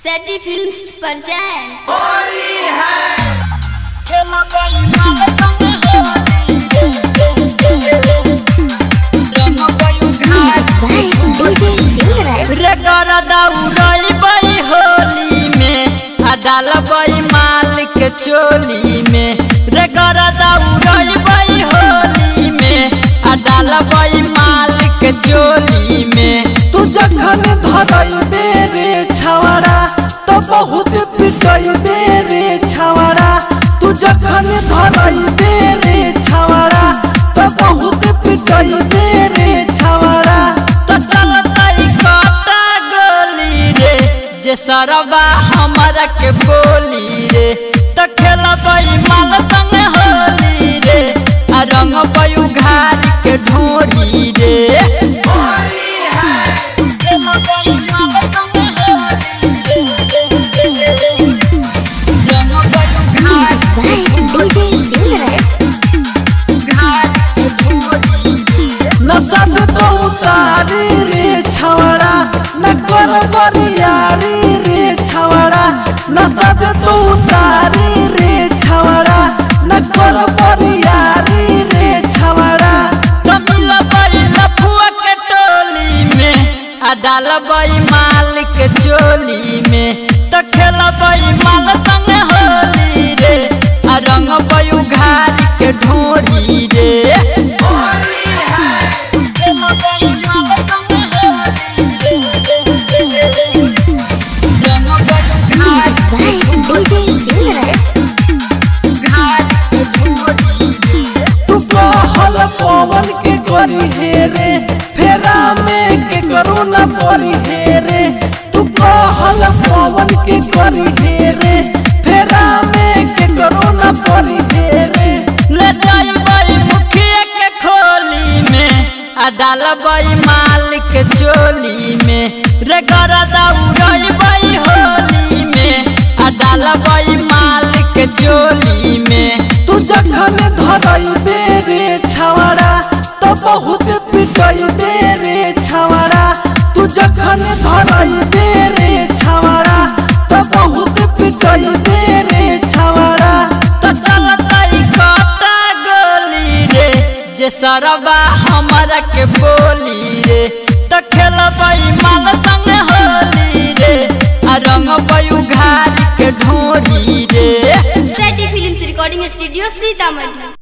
सेटी films present Holi है रे गरदा उड़ई बई होली में आ डाल बई मालिक चोली में। रे गरदा उड़ई बई होली में आ डाल बई मालिक चोली में। तू जखन धरई बेरे छवड़ा तो बहुत पिटई बेरे छवड़ा। तू जखन धरई बेरे छवड़ा तो बहुत पिटई बेरे छवड़ा। तो चलतई काटा गोली रे जे सरबा हमरा के बोली रे। तो खेलबई माल संग होली रे आ रंगबई उघार के ढोरी रे। नशद तो उतारी रे छवड़ा न कर बरियारी रे छवड़ा। नशद तो उतारी रे छवड़ा न कर बरियारी रे छवड़ा। मिलबई लफुआ के टोली में आ डालबई मालिक चोली में। तो खेलबई माल संग होली रे आ रंगबई उघार के ढोरी रे। पवन के करी हे रे फेरा में के करू न परी हे रे। तू कहल पवन के करी हे रे फेरा में के करू न परी हे रे। ले जाइबई मुखिया के खोली में आ डालबई मालिक चोली में। रे गरदा उड़ई होली में आ डालबई मालिक चोली में। तू जखन धरई बेरे छवड़ा तो बहुत पिटई बेरे छवड़ा। तू जखन धरई बेरे छवड़ा तो बहुत पिटई बेरे छवड़ा। तो चलतई काटा गोली रे जे सरबा हमरा के बोली रे। तो खेलबई माल संग होली रे आ रंगबई उघार के ढोरी रे। सेटी फिल्म्स रिकॉर्डिंग स्टूडियो सीतामढ़ी।